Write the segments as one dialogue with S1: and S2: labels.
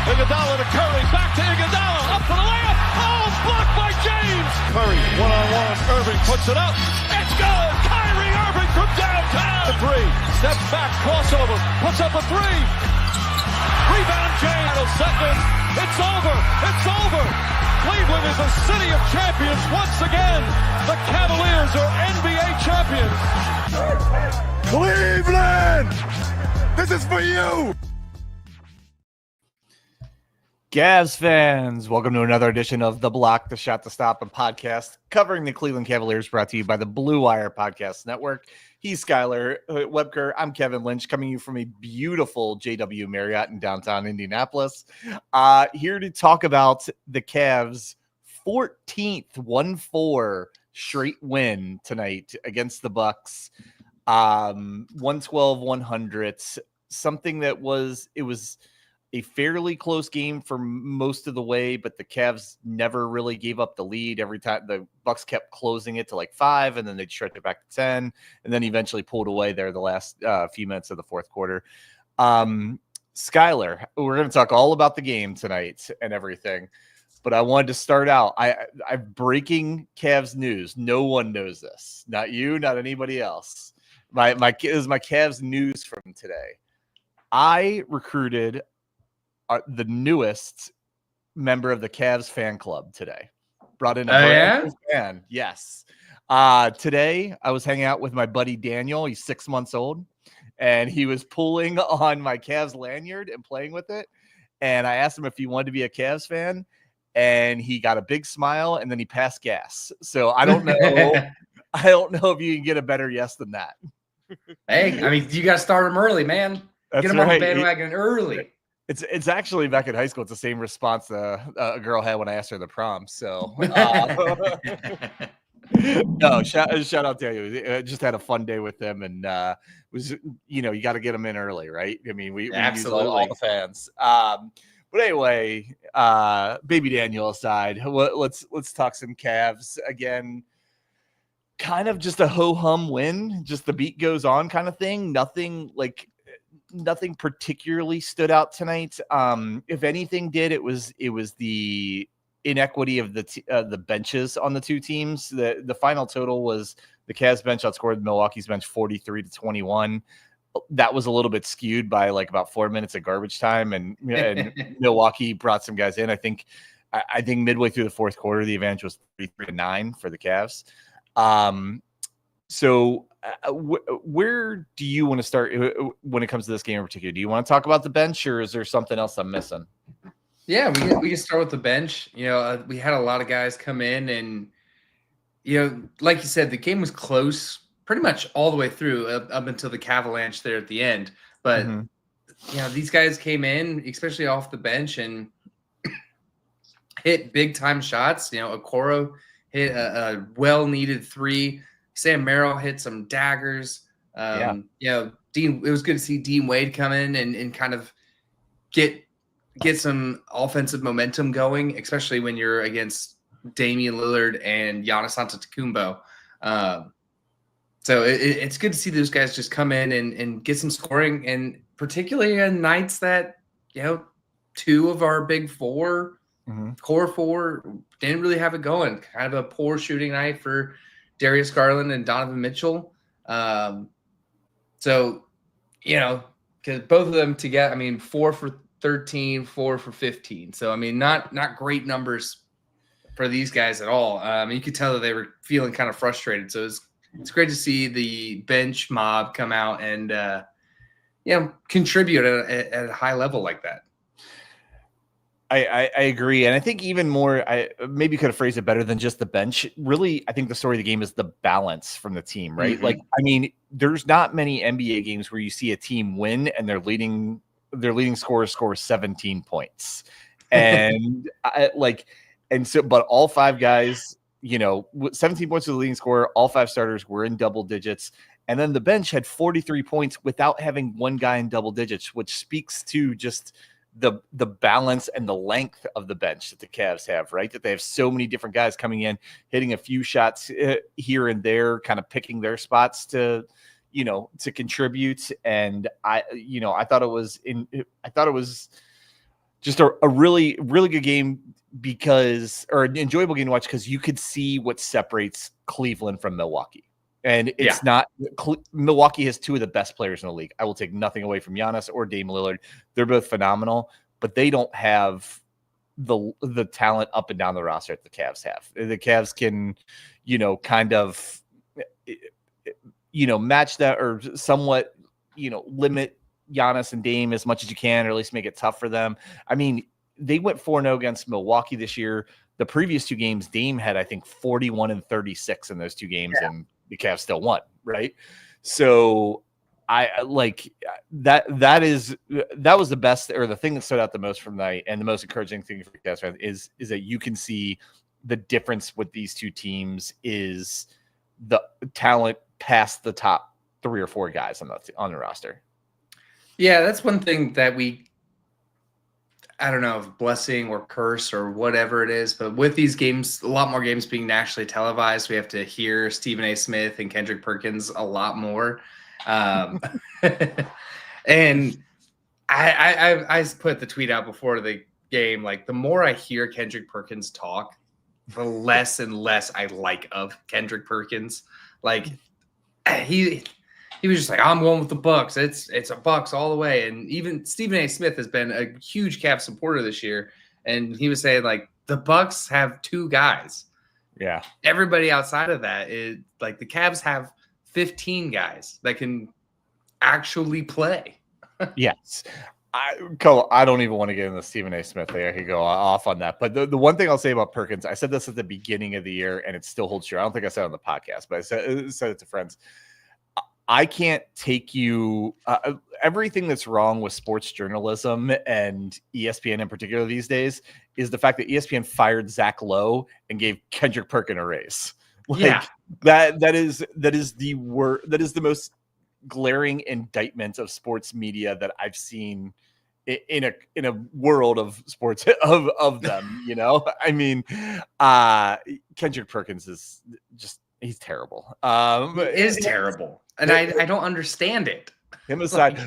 S1: Iguodala to Curry, back to Iguodala, up for the layup. Oh, blocked by James. Curry, one-on-one. Irving puts it up. It's good. Kyrie Irving from downtown. The three, steps back, crossover, puts up a three. Rebound James. Seconds. It's over. It's over. Cleveland is a city of champions once again. The Cavaliers are NBA champions.
S2: Cleveland, this is for you.
S3: Cavs fans, welcome to another edition of The Block, the Shot to Stop, a podcast covering the Cleveland Cavaliers, brought to you by the Blue Wire Podcast Network. He's Skylar Webker. I'm Kevin Lynch, coming to you from a beautiful JW Marriott in downtown Indianapolis. Here to talk about the Cavs' 14th 1-4 straight win tonight against the Bucks. 112-100. Something that was a fairly close game for most of the way, but the Cavs never really gave up the lead. Every time the Bucks kept closing it to like 5, and then they'd stretch it back to 10, and then eventually pulled away there the last few minutes of the fourth quarter. Skylar, we're going to talk all about the game tonight and everything, but I wanted to start out. I'm breaking Cavs news. No one knows this. Not you, not anybody else. This is my Cavs news from today. I recruited the newest member of the Cavs fan club today. Brought in a brand new fan. Yes. Today I was hanging out with my buddy Daniel. He's 6 months old, and he was pulling on my Cavs lanyard and playing with it. And I asked him if he wanted to be a Cavs fan, and he got a big smile, and then he passed gas. So I don't know. I don't know if you can get a better yes than that.
S4: Hey, I mean, you got to start him early, man. Get him on the bandwagon early.
S3: It's actually back in high school. It's the same response a girl had when I asked her the prom. So no, shout out to you. I just had a fun day with them, and was you got to get them in early, right? I mean, we use all the fans. But anyway, baby Daniel aside, let's talk some Cavs again. Kind of just a ho-hum win, just the beat goes on kind of thing. Nothing particularly stood out tonight. If anything did, it was the inequity of the benches on the two teams. The final total was the Cavs bench outscored Milwaukee's bench 43-21. That was a little bit skewed by like about 4 minutes of garbage time, and Milwaukee brought some guys in. I think midway through the fourth quarter, the advantage was 33-9 for the Cavs. So where do you want to start when it comes to this game in particular? Do you want to talk about the bench, or is there something else I'm missing?
S4: Yeah, we can start with the bench. We had a lot of guys come in, and like you said, the game was close pretty much all the way through up until the Cavalanche there at the end. But these guys came in, especially off the bench, and hit big time shots. Okoro hit a well-needed 3. Sam Merrill hit some daggers. Dean, it was good to see Dean Wade come in and kind of get some offensive momentum going, especially when you're against Damian Lillard and Giannis Antetokounmpo. So it's good to see those guys just come in and get some scoring, and particularly on nights that, two of our big four, core four, didn't really have it going. Kind of a poor shooting night for Darius Garland and Donovan Mitchell. Because both of them together, 4 for 13, 4 for 15. So, not great numbers for these guys at all. You could tell that they were feeling kind of frustrated. So it's great to see the bench mob come out and, contribute at a high level like that.
S3: I agree. And I think even more, I maybe could have phrased it better than just the bench. Really, I think the story of the game is the balance from the team, right? There's not many NBA games where you see a team win and their leading scorer scores 17 points. And but all 5 guys, 17 points to the leading scorer, all 5 starters were in double digits. And then the bench had 43 points without having one guy in double digits, which speaks to just the balance and the length of the bench that the Cavs have, right? That they have so many different guys coming in, hitting a few shots here and there, kind of picking their spots to contribute. And I thought it was just a really, really good game or an enjoyable game to watch because you could see what separates Cleveland from Milwaukee. And it's not Milwaukee has two of the best players in the league. I will take nothing away from Giannis or Dame Lillard. They're both phenomenal, but they don't have the talent up and down the roster that the Cavs have. The Cavs can, kind of, match that or somewhat, limit Giannis and Dame as much as you can, or at least make it tough for them. I mean, they went 4-0 against Milwaukee this year. The previous two games, Dame had, I think, 41 and 36 in those two games, and the Cavs still won, right? So I like that. That was the best, or the thing that stood out the most from the night, and the most encouraging thing for Cavs fans is that you can see the difference with these two teams is the talent past the top 3 or 4 guys on the roster.
S4: Yeah, that's one thing that I don't know if blessing or curse or whatever it is, but with these games, a lot more games being nationally televised, we have to hear Stephen A. Smith and Kendrick Perkins a lot more. And I put the tweet out before the game, like the more I hear Kendrick Perkins talk, the less and less I like of Kendrick Perkins. Like he was just like, I'm going with the Bucks. It's a Bucks all the way. And even Stephen A. Smith has been a huge Cavs supporter this year. And he was saying, like, the Bucks have 2 guys.
S3: Yeah.
S4: Everybody outside of that is like the Cavs have 15 guys that can actually play.
S3: Yes. I don't even want to get into Stephen A. Smith there. I could go off on that. But the one thing I'll say about Perkins, I said this at the beginning of the year, and it still holds true. I don't think I said it on the podcast, but I said it to friends. I can't take you everything that's wrong with sports journalism and ESPN in particular these days is the fact that ESPN fired Zach Lowe and gave Kendrick Perkins a raise. That is the most glaring indictment of sports media that I've seen in a world of sports of them. I mean, Kendrick Perkins is just. He's terrible.
S4: It is terrible. And I don't understand it.
S3: Him aside.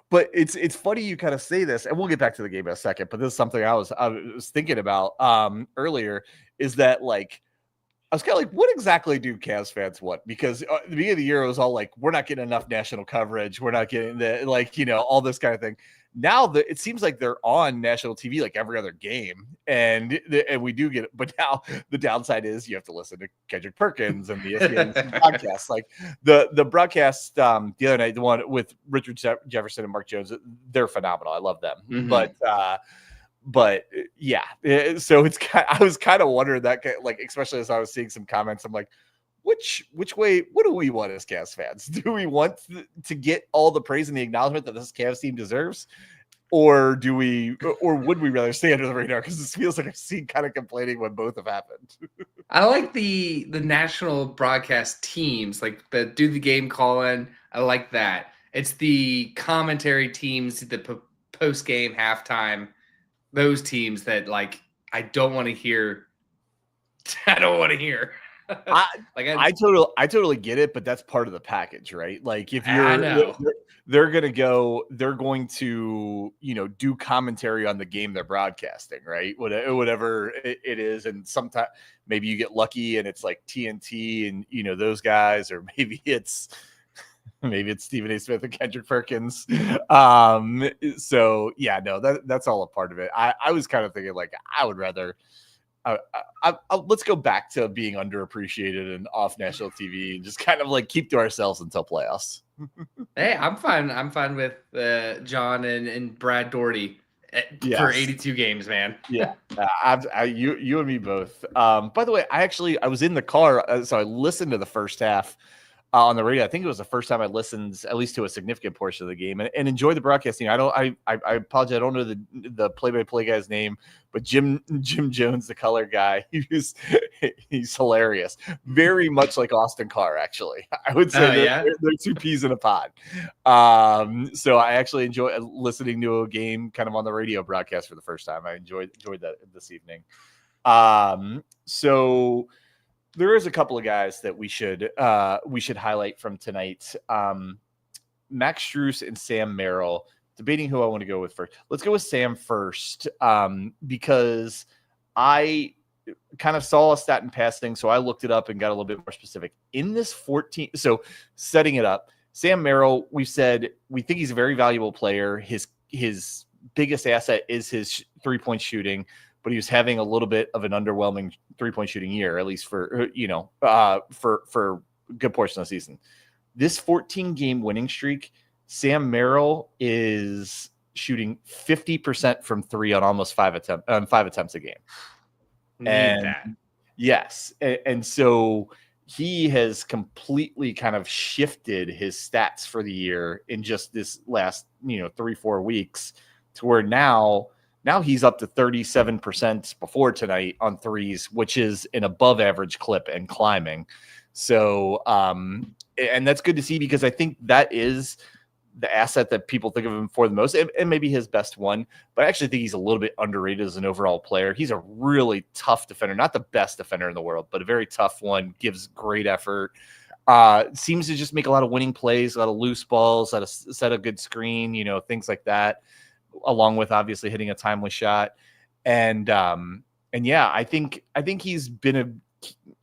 S3: But it's funny you kind of say this, and we'll get back to the game in a second, but this is something I was thinking about earlier, is that, like, I was kind of like, what exactly do Cavs fans want? Because at the beginning of the year, it was all like, we're not getting enough national coverage. We're not getting all this kind of thing. Now it seems like they're on national TV like every other game, and we do get it. But now the downside is you have to listen to Kendrick Perkins and the ESPN podcast. Like the broadcast the other night, the one with Richard Jefferson and Mark Jones, they're phenomenal. I love them. Mm-hmm. But yeah, so I was kind of wondering that, like, especially as I was seeing some comments, I'm like, which way, what do we want as Cavs fans? Do we want to get all the praise and the acknowledgement that this Cavs team deserves? Or would we rather stay under the radar? Because this feels like I've seen kind of complaining when both have happened.
S4: I like the national broadcast teams, like the do the game call-in. I like that. It's the commentary teams, the post-game, halftime, those teams that, like, I don't want to hear. I don't want to hear. I
S3: totally get it, but that's part of the package, right? Like, if they're going to do commentary on the game they're broadcasting, right? Whatever it is, and sometimes maybe you get lucky and it's like TNT and those guys, or maybe it's Stephen A. Smith and Kendrick Perkins. So yeah, no, that's all a part of it. I was kind of thinking, like, I would rather. Let's go back to being underappreciated and off national TV and just kind of like keep to ourselves until playoffs.
S4: Hey, I'm fine. I'm fine with John and Brad Daugherty for 82 games, man.
S3: Yeah, you and me both. By the way, I was in the car, so I listened to the first half on the radio. I think it was the first time I listened at least to a significant portion of the game and enjoyed the broadcasting. I apologize. I don't know the play-by-play guy's name, but Jim Jones, the color guy, he's hilarious. Very much like Austin Carr, actually. I would say they're 2 peas in a pod. So I actually enjoy listening to a game kind of on the radio broadcast for the first time. I enjoyed that this evening. So there is a couple of guys that we should highlight from tonight. Max Strus and Sam Merrill debating who I want to go with first. Let's go with Sam first, because I kind of saw a stat in passing, so I looked it up and got a little bit more specific. In this 14, so setting it up, Sam Merrill, we said we think he's a very valuable player. His biggest asset is his 3-point shooting, but he was having a little bit of an underwhelming 3-point shooting year, at least for for a good portion of the season. This 14-game winning streak, Sam Merrill is shooting 50% from three on almost 5 attempts a game. Yes. And so he has completely kind of shifted his stats for the year in just this last, 3-4 weeks to where now he's up to 37% before tonight on threes, which is an above average clip and climbing. So, and that's good to see because I think that is the asset that people think of him for the most, and maybe his best one, but I actually think he's a little bit underrated as an overall player. He's a really tough defender, not the best defender in the world, but a very tough one, gives great effort, seems to just make a lot of winning plays, a lot of loose balls, set a good screen, things like that, along with obviously hitting a timely shot. And yeah, I think he's been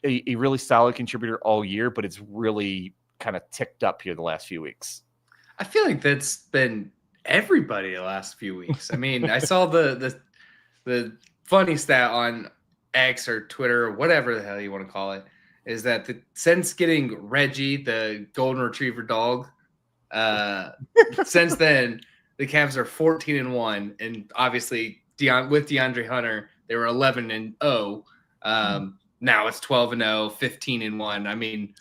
S3: a really solid contributor all year, but it's really kind of ticked up here the last few weeks.
S4: I feel like that's been everybody the last few weeks. I mean, I saw the funny stat on X or Twitter or whatever the hell you want to call it, is that since getting Reggie, the golden retriever dog, since then the Cavs are 14-1, and obviously with DeAndre Hunter they were 11-0. Now it's 12-0, 15-1. I mean,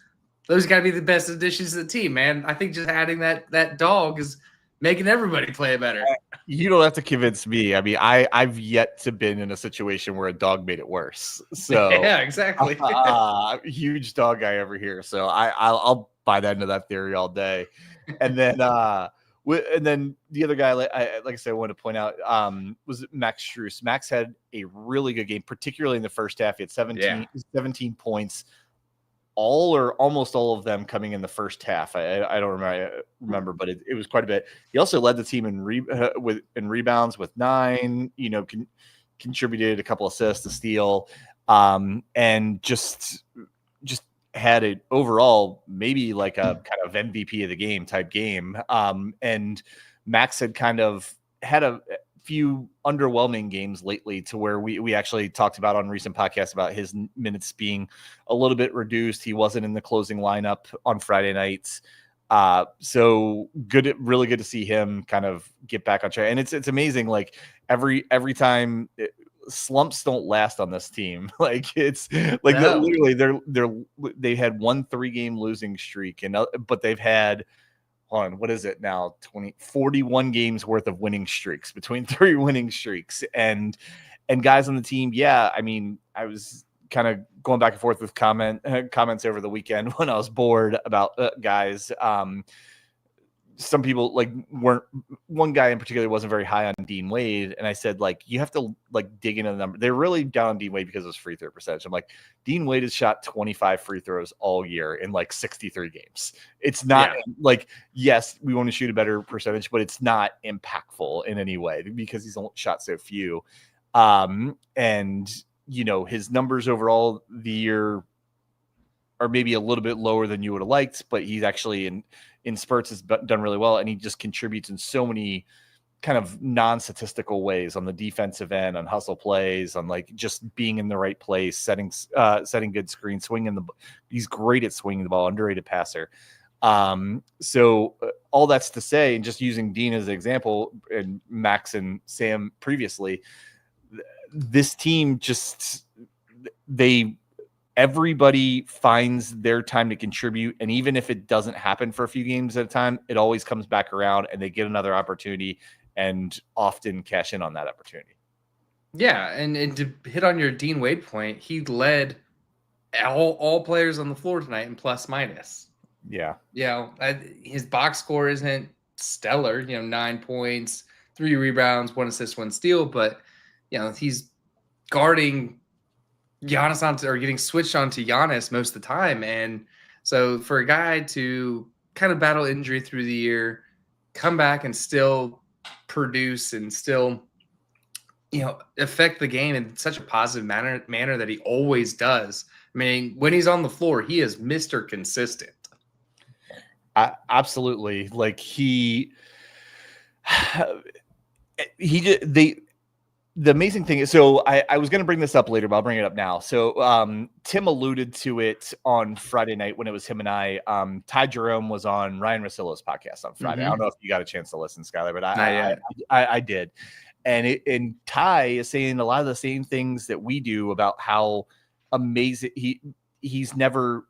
S4: those got to be the best additions to the team, man. I think just adding that dog is making everybody play better.
S3: You don't have to convince me. I mean, I've yet to been in a situation where a dog made it worse. So
S4: yeah, exactly.
S3: Huge dog guy over here. So I'll buy that into that theory all day. And then the other guy, like I said, I wanted to point out was Max Strus. Max had a really good game, particularly in the first half. He had 17 points. All or almost all of them coming in the first half. I don't remember, but it was quite a bit. He also led the team in rebounds with 9. Contributed a couple assists, a steal, and just had it overall maybe like a kind of MVP of the game type game. And Max had kind of had a few underwhelming games lately to where we actually talked about on recent podcasts about his minutes being a little bit reduced. He wasn't in the closing lineup on Friday nights. So good, really good to see him kind of get back on track. And it's amazing. Like every time slumps don't last on this team. Like it's like literally they had 1 3-game losing streak but they've had what is it now? 41 games worth of winning streaks between 3 winning streaks and guys on the team. Yeah. I mean, I was kind of going back and forth with comments over the weekend when I was bored about guys. Some people one guy in particular wasn't very high on Dean Wade. And I said, you have to dig into the number. They're really down on Dean Wade because of his free throw percentage. I'm like, Dean Wade has shot 25 free throws all year in 63 games. It's not yes, we want to shoot a better percentage, but it's not impactful in any way because he's only shot so few. And his numbers overall the year are maybe a little bit lower than you would have liked, but he's actually in spurts has done really well. And he just contributes in so many kind of non-statistical ways on the defensive end, on hustle plays, on just being in the right place, setting good screens, he's great at swinging the ball, underrated passer. So all that's to say, and just using Dean as an example and Max and Sam previously, this team everybody finds their time to contribute. And even if it doesn't happen for a few games at a time, it always comes back around and they get another opportunity and often cash in on that opportunity.
S4: Yeah. And to hit on your Dean Wade point, he led all players on the floor tonight in plus minus.
S3: Yeah.
S4: His box score isn't stellar, 9 points, 3 rebounds, 1 assist, 1 steal, but he's guarding Giannis or getting switched onto Giannis most of the time. And so for a guy to kind of battle injury through the year, come back and still produce and still, affect the game in such a positive manner that he always does. I mean, when he's on the floor, he is Mr. Consistent.
S3: Absolutely. Like the amazing thing is, so I was going to bring this up later, but I'll bring it up now. So Tim alluded to it on Friday night when it was him and I. Ty Jerome was on Ryan Russillo's podcast on Friday. I don't know if you got a chance to listen, Skylar, but I did. And Ty is saying a lot of the same things that we do about how amazing he's never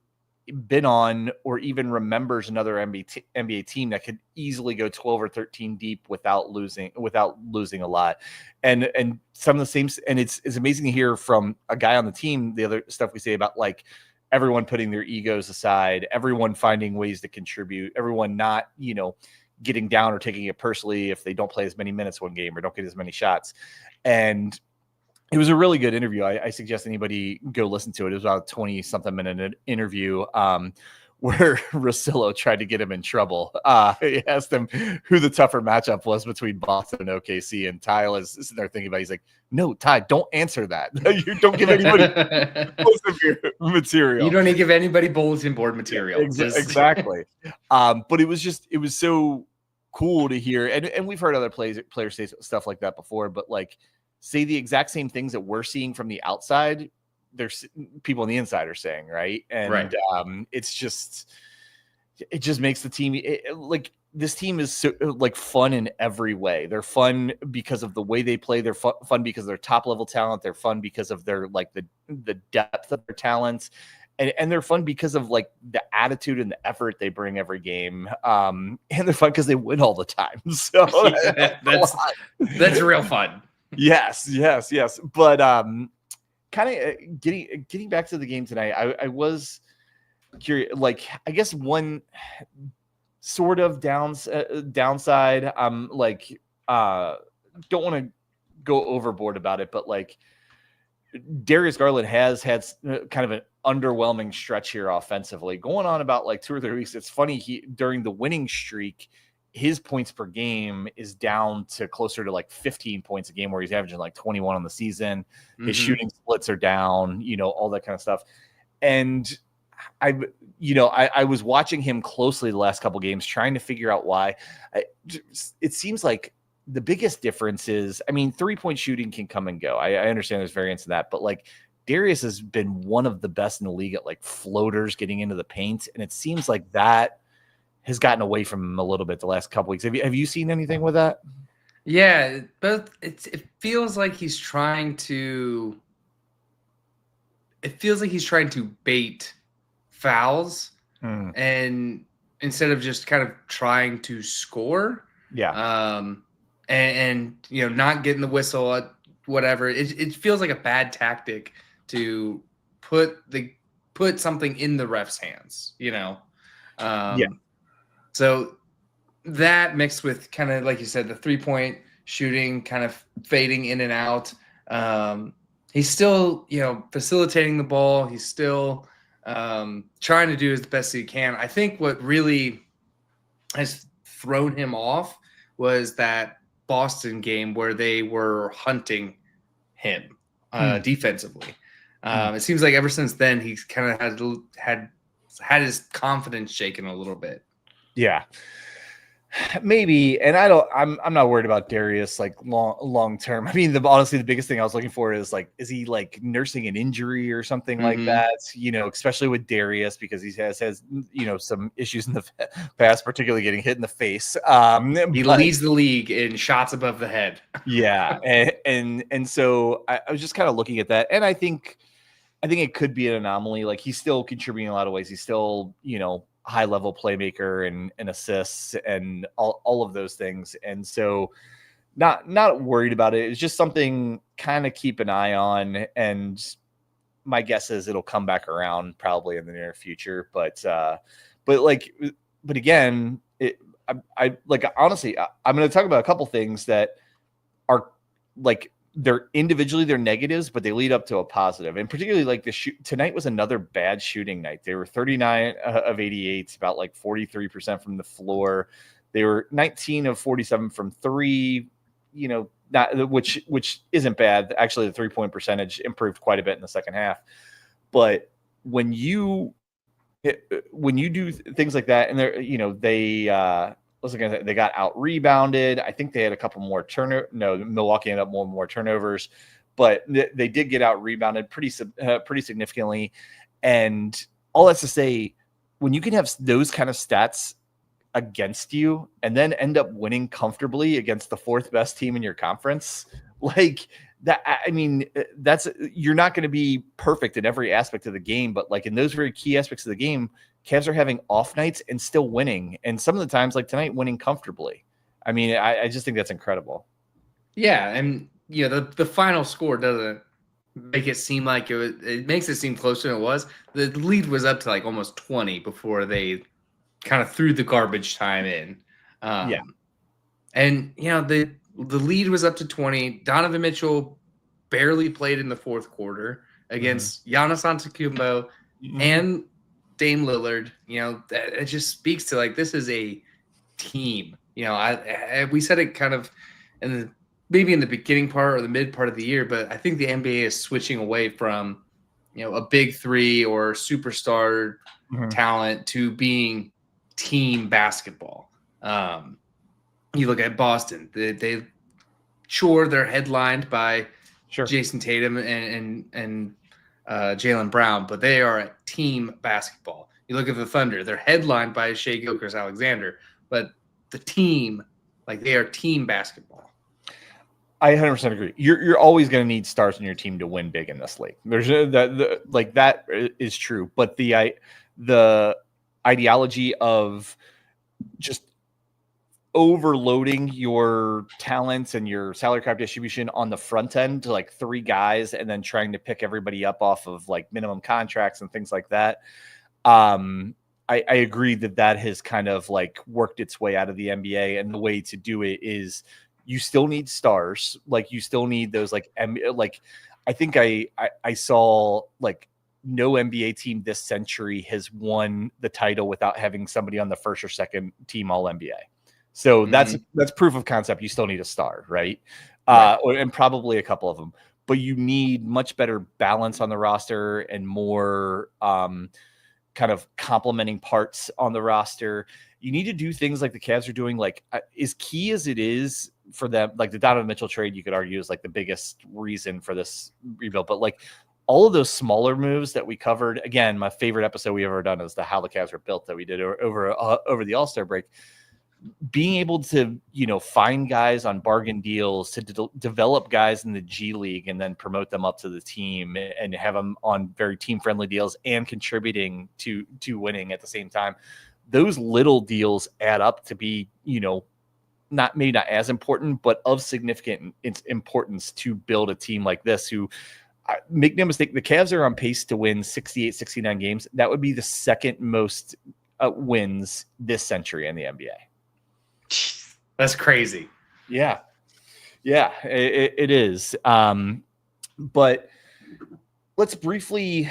S3: been on or even remembers another NBA team that could easily go 12 or 13 deep without losing a lot. And some of the same, and it's amazing to hear from a guy on the team, the other stuff we say about like everyone putting their egos aside, everyone finding ways to contribute, everyone not, getting down or taking it personally if they don't play as many minutes one game or don't get as many shots. And it was a really good interview. I suggest anybody go listen to it. It was about a 20-something minute interview where Russillo tried to get him in trouble. He asked him who the tougher matchup was between Boston and OKC, and Ty was sitting there thinking about it. He's like, no, Ty, don't answer that. You don't give anybody material.
S4: You don't need to give anybody bulletin board material.
S3: Exactly. But it was so cool to hear. And we've heard other players say stuff like that before, but like, say the exact same things that we're seeing from the outside, there's people on the inside are saying, right? And
S4: right.
S3: It just makes the team like this team is so like fun in every way. They're fun because of the way they play. They're fun because of their top level talent. They're fun because of their like the depth of their talents. And they're fun because of like the attitude and the effort they bring every game. And they're fun because they win all the time. So
S4: that's real fun.
S3: Yes. But kind of getting back to the game tonight, I was curious. Like, I guess one sort of downside. Like, don't want to go overboard about it, but like Darius Garland has had kind of an underwhelming stretch here offensively, going on about like 2 or 3 weeks. It's funny, during the winning streak, his points per game is down to closer to like 15 points a game, where he's averaging like 21 on the season. His shooting splits are down, all that kind of stuff. And I was watching him closely the last couple games, trying to figure out why. It seems like the biggest difference is, 3-point shooting can come and go. I understand there's variance in that, but like Darius has been one of the best in the league at like floaters getting into the paint. And it seems like that has gotten away from him a little bit the last couple weeks. Have you seen anything with that?
S4: Yeah, but it feels like he's trying to. It feels like he's trying to bait fouls, and instead of just kind of trying to score.
S3: Yeah.
S4: And not getting the whistle at whatever. It feels like a bad tactic to put something in the ref's hands. Yeah. So that mixed with kind of, like you said, the 3-point shooting kind of fading in and out. He's still, facilitating the ball. He's still trying to do as best he can. I think what really has thrown him off was that Boston game where they were hunting him defensively. It seems like ever since then, he's kind of had his confidence shaken a little bit.
S3: Yeah, maybe. And I'm not worried about Darius like long term. Honestly, the biggest thing I was looking for is like, is he like nursing an injury or something like that? Especially with Darius, because he has some issues in the past, particularly getting hit in the face.
S4: He leads the league in shots above the head.
S3: Yeah, and so I was just kind of looking at that, and I think it could be an anomaly. Like, he's still contributing in a lot of ways. He's still high level playmaker and assists and all of those things. And so not worried about it. It's just something kind of keep an eye on. And my guess is it'll come back around probably in the near future. But again, I honestly, I'm going to talk about a couple things that are like, they're negatives, but they lead up to a positive. And particularly like tonight was another bad shooting night. They were 39 of 88, about like 43% from the floor. They were 19 of 47 from three, not which isn't bad. Actually, the 3-point percentage improved quite a bit in the second half. But when you do things like that, and they got out rebounded. I think they had a couple more Milwaukee ended up more turnovers, but they did get out rebounded pretty significantly. And all that's to say, when you can have those kind of stats against you and then end up winning comfortably against the fourth best team in your conference, like that, I mean, you're not going to be perfect in every aspect of the game, but like in those very key aspects of the game, Cavs are having off nights and still winning. And some of the times, like tonight, winning comfortably. I mean, I just think that's incredible.
S4: Yeah. And the final score doesn't make it seem like it makes it seem closer than it was. The lead was up to like almost 20 before they kind of threw the garbage time in. And the lead was up to 20. Donovan Mitchell barely played in the fourth quarter against Giannis Antetokounmpo and Dame Lillard. It just speaks to like this is a team. We said it kind of maybe in the beginning part or the mid part of the year, but I think the NBA is switching away from a big three or superstar talent to being team basketball. You look at Boston; they're headlined by Jason Tatum and Jaylen Brown, but they are a team basketball. You look at the Thunder; they're headlined by Shai Gilgeous-Alexander, but the team, like they are team basketball.
S3: I 100% agree. You're always going to need stars in your team to win big in this league. There's that is true, but the ideology of just overloading your talents and your salary cap distribution on the front end to like three guys and then trying to pick everybody up off of like minimum contracts and things like that. I agree that has kind of like worked its way out of the NBA, and the way to do it is you still need stars. Like you still need those I think I saw like no NBA team this century has won the title without having somebody on the first or second team All NBA. So that's proof of concept. You still need a star, right? And probably a couple of them, but you need much better balance on the roster and more kind of complementing parts on the roster. You need to do things like the Cavs are doing, like as key as it is for them, like the Donovan Mitchell trade, you could argue is like the biggest reason for this rebuild, but like all of those smaller moves that we covered, again, my favorite episode we ever done is the How the Cavs Were Built that we did over the All-Star break. Being able to, find guys on bargain deals, to develop guys in the G League and then promote them up to the team and have them on very team-friendly deals and contributing to winning at the same time. Those little deals add up to be, not as important, but of significant importance to build a team like this who, make no mistake, the Cavs are on pace to win 68, 69 games. That would be the second most wins this century in the NBA.
S4: That's crazy.
S3: Yeah, it is. But let's briefly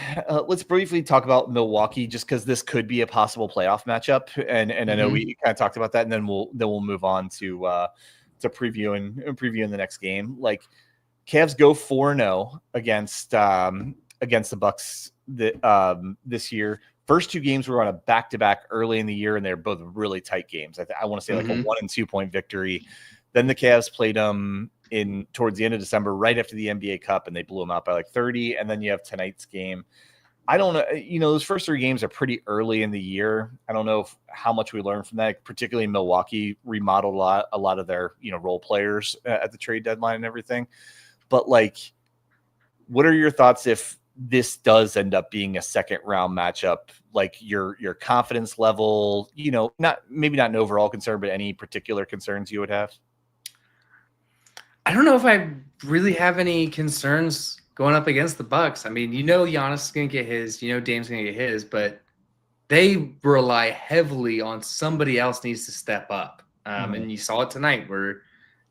S3: talk about Milwaukee, just because this could be a possible playoff matchup, and I know we kind of talked about that, and then we'll move on to previewing the next game. Like Cavs go 4-0 against the Bucks this year. First two games were on a back-to-back early in the year, and they're both really tight games. I want to say like a 1 and 2 point victory. Then the Cavs played them towards the end of December, right after the NBA Cup, and they blew them out by like 30. And then you have tonight's game. I don't know. Those first three games are pretty early in the year. I don't know how much we learned from that. Particularly Milwaukee remodeled a lot of their role players at the trade deadline and everything. But like, what are your thoughts if this does end up being a second round matchup? Like your confidence level, not an overall concern, but any particular concerns you would have?
S4: I don't know if I really have any concerns going up against the Bucks. I mean, Giannis is going to get his, Dame's going to get his, but they rely heavily on somebody else needs to step up. And you saw it tonight where,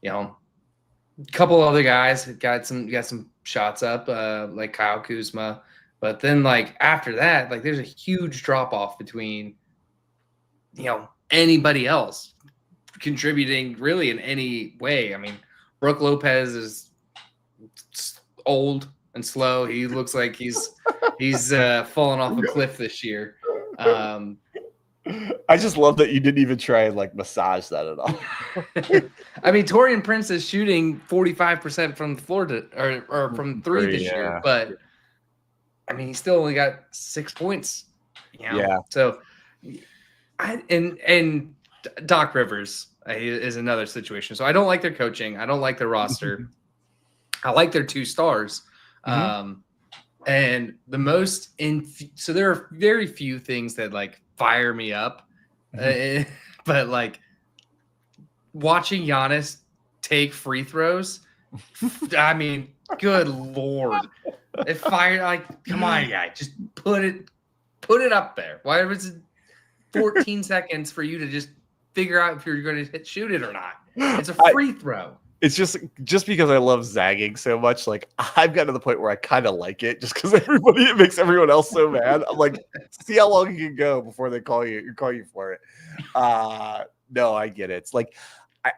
S4: a couple other guys got some shots up, like Kyle Kuzma. But then, like, after that, like, there's a huge drop-off between, anybody else. contributing really in any way. I mean, Brooke Lopez is old and slow. He looks like he's fallen off a cliff this year.
S3: I just love that you didn't even try and like massage that at all.
S4: I mean, Torian Prince is shooting 45% from the floor or from three this year, but I mean, he still only got 6 points. You know?
S3: Yeah.
S4: So, and Doc Rivers is another situation. So I don't like their coaching. I don't like their roster. I like their 2 stars. And the most so there are very few things that like fire me up, but like watching Giannis take free throws, I mean, good Lord, it fired like, come on, guy, just put it up there. Why was it 14 seconds for you to just figure out if you're going to shoot it or not? It's a free throw.
S3: It's just because I love zagging so much. Like I've gotten to the point where I kind of like it, just because it makes everyone else so mad. I'm like, see how long you can go before they call you for it. No, I get it. It's like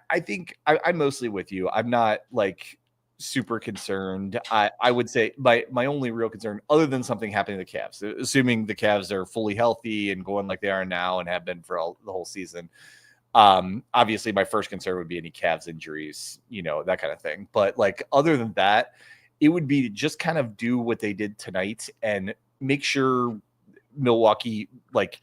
S3: I think I'm mostly with you. I'm not like super concerned. I would say my only real concern, other than something happening to the Cavs, assuming the Cavs are fully healthy and going like they are now and have been for the whole season. Obviously my first concern would be any Cavs injuries, that kind of thing. But like, other than that, it would be to just kind of do what they did tonight and make sure Milwaukee like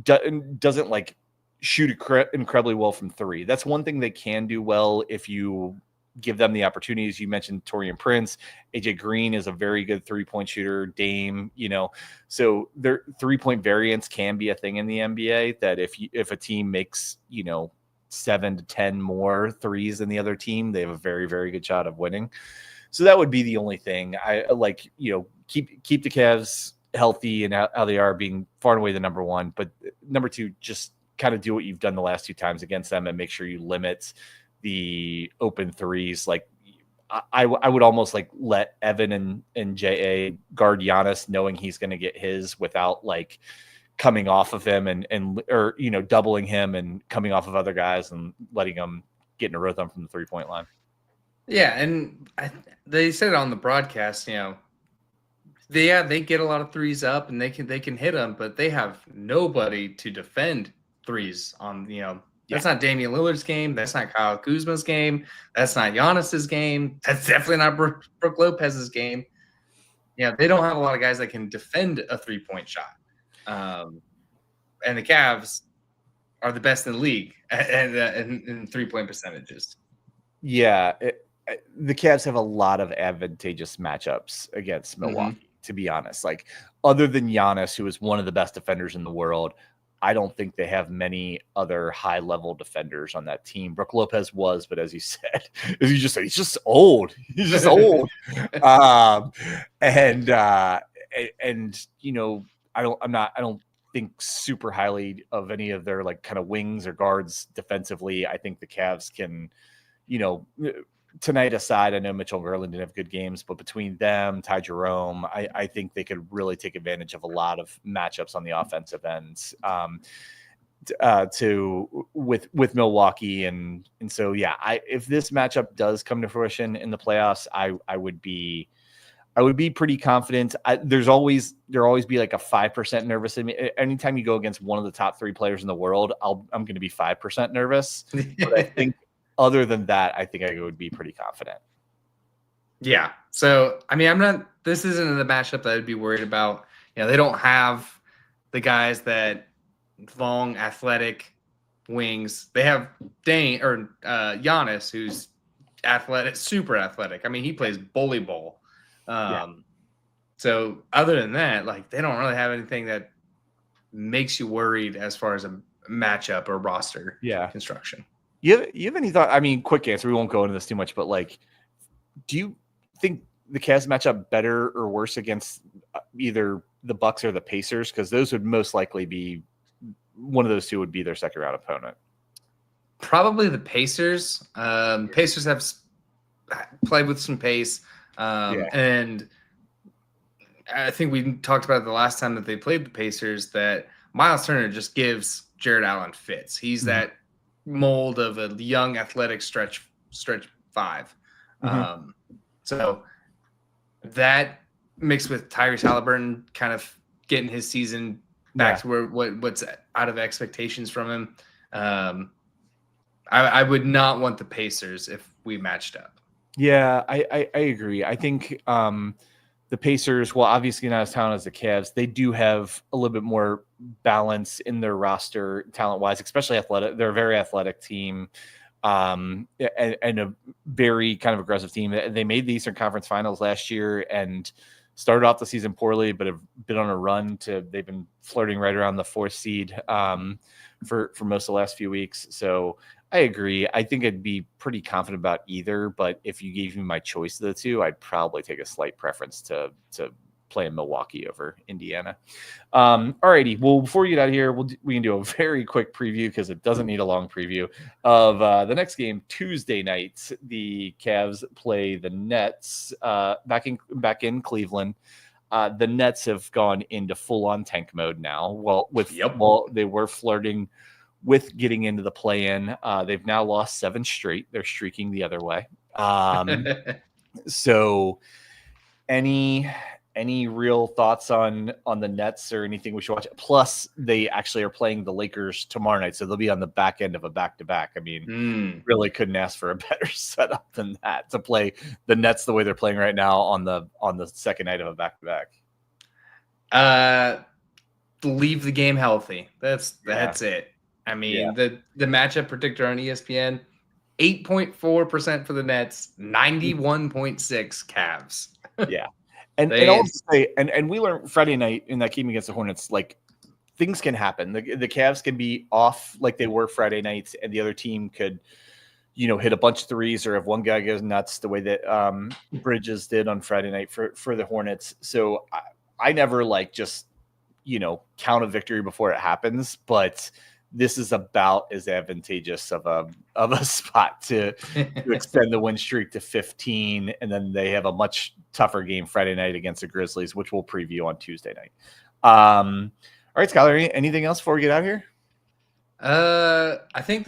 S3: doesn't like shoot incredibly well from 3. That's one thing they can do well if you give them the opportunities. You mentioned Torian Prince. AJ Green is a very good 3-point shooter. Dame, so their 3-point variance can be a thing in the NBA, that if a team makes, 7 to 10 more threes than the other team, they have a very, very good shot of winning. So that would be the only thing. I like, keep the Cavs healthy and how they are, being far and away the number 1, but number 2, just kind of do what you've done the last 2 times against them and make sure you limit the open threes. Like I would almost like let Evan and JA guard Giannis, knowing he's going to get his without like coming off of him or doubling him and coming off of other guys and letting them get in a rhythm from the 3-point line.
S4: Yeah, and they said it on the broadcast. They get a lot of threes up and they can hit them, but they have nobody to defend threes on. That's not Damian Lillard's game. That's not Kyle Kuzma's game. That's not Giannis's game. That's definitely not Brooke Lopez's game. They don't have a lot of guys that can defend a 3-point shot. And the Cavs are the best in the league in 3-point percentages.
S3: Yeah, the Cavs have a lot of advantageous matchups against Milwaukee, to be honest. Like, other than Giannis, who is one of the best defenders in the world, I don't think they have many other high-level defenders on that team. Brooke Lopez was, but as you just said, he's just old. He's just old. I don't think super highly of any of their like kind of wings or guards defensively. I think the Cavs can, tonight aside, I know Mitchell and Garland didn't have good games, but between them, Ty Jerome, I think they could really take advantage of a lot of matchups on the offensive ends with Milwaukee. And so, yeah, if this matchup does come to fruition in the playoffs, I would be pretty confident. There'll always be like a 5% nervous. Anytime you go against one of the top 3 players in the world, I'm going to be 5% nervous. But I think other than that, I think I would be pretty confident.
S4: Yeah. So, I mean, this isn't the matchup that I'd be worried about. They don't have the guys that long, athletic wings. They have Giannis, who's athletic, super athletic. I mean, he plays bully ball. So other than that, like, they don't really have anything that makes you worried as far as a matchup or roster construction.
S3: You have any thought? I mean, quick answer. We won't go into this too much, but like, do you think the Cavs match up better or worse against either the Bucks or the Pacers? Because those would most likely be one of those 2 would be their second round opponent.
S4: Probably the Pacers. Pacers have played with some pace, and I think we talked about it the last time that they played the Pacers, that Miles Turner just gives Jared Allen fits. He's that mold of a young athletic stretch 5.
S3: Mhm.
S4: So that mixed with Tyrese Halliburton kind of getting his season back to where what's out of expectations from him. I would not want the Pacers if we matched up.
S3: Yeah, I agree. I think the Pacers, well, obviously not as talented as the Cavs, they do have a little bit more balance in their roster talent-wise, especially athletic. They're a very athletic team, and a very kind of aggressive team. They made the Eastern Conference Finals last year and started off the season poorly, but have been on a run they've been flirting right around the 4th seed for most of the last few weeks. So I agree. I think I'd be pretty confident about either, but if you gave me my choice of the two, I'd probably take a slight preference to play in Milwaukee over Indiana. Alrighty. Well, before we get out of here, we can do a very quick preview because it doesn't need a long preview of the next game. Tuesday night, the Cavs play the Nets back in Cleveland. The Nets have gone into full-on tank mode now. Well, they were flirting with getting into the play-in. They've now lost 7 straight. They're streaking the other way. So any real thoughts on the Nets or anything we should watch? Plus, they actually are playing the Lakers tomorrow night, so they'll be on the back end of a back-to-back. I mean, really couldn't ask for a better setup than that to play the Nets the way they're playing right now on the second night of a back-to-back.
S4: Leave the game healthy. That's it. I mean, the matchup predictor on ESPN, 8.4% for the Nets, 91.6 Cavs.
S3: Yeah. And also say, and we learned Friday night in that game against the Hornets, like things can happen. The Cavs can be off like they were Friday nights, and the other team could, hit a bunch of threes or if one guy goes nuts the way that Bridges did on Friday night for the Hornets. So I never just count a victory before it happens, but this is about as advantageous of a spot to extend the win streak to 15, and then they have a much tougher game Friday night against the Grizzlies, which we'll preview on Tuesday night. All right, Skylar, anything else before we get out of here?
S4: I think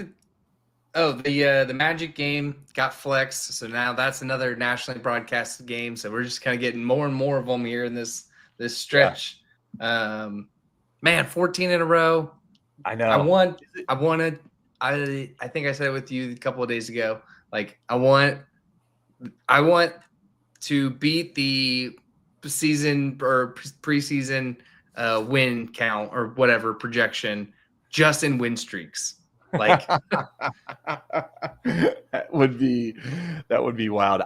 S4: the Magic game got flexed, so now that's another nationally broadcasted game. So we're just kind of getting more and more of them here in this stretch. Yeah. 14 in a row.
S3: I know.
S4: I think I said it with you a couple of days ago. I want to beat the season or preseason win count or whatever projection just in win streaks.
S3: That would be wild.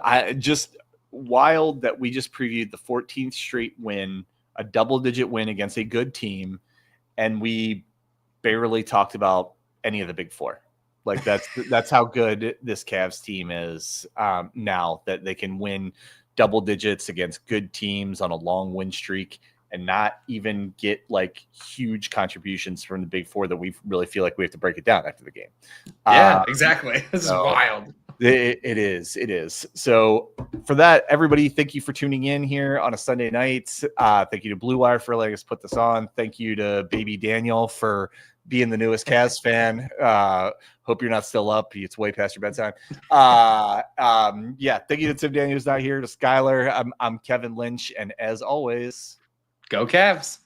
S3: Wild that we just previewed the 14th straight win, a double-digit win against a good team, and we barely talked about any of the big four. That's how good this Cavs team is now, that they can win double digits against good teams on a long win streak and not even get huge contributions from the big four that we really feel like we have to break it down after the game.
S4: Yeah, exactly. This is wild.
S3: It is. So for that, everybody, thank you for tuning in here on a Sunday night. Thank you to Blue Wire for letting us put this on. Thank you to Baby Daniel for being the newest Cavs fan. Hope you're not still up. It's way past your bedtime. Thank you to Tim Daniel, who's not here, to Skylar. I'm Kevin Lynch, and as always,
S4: go Cavs.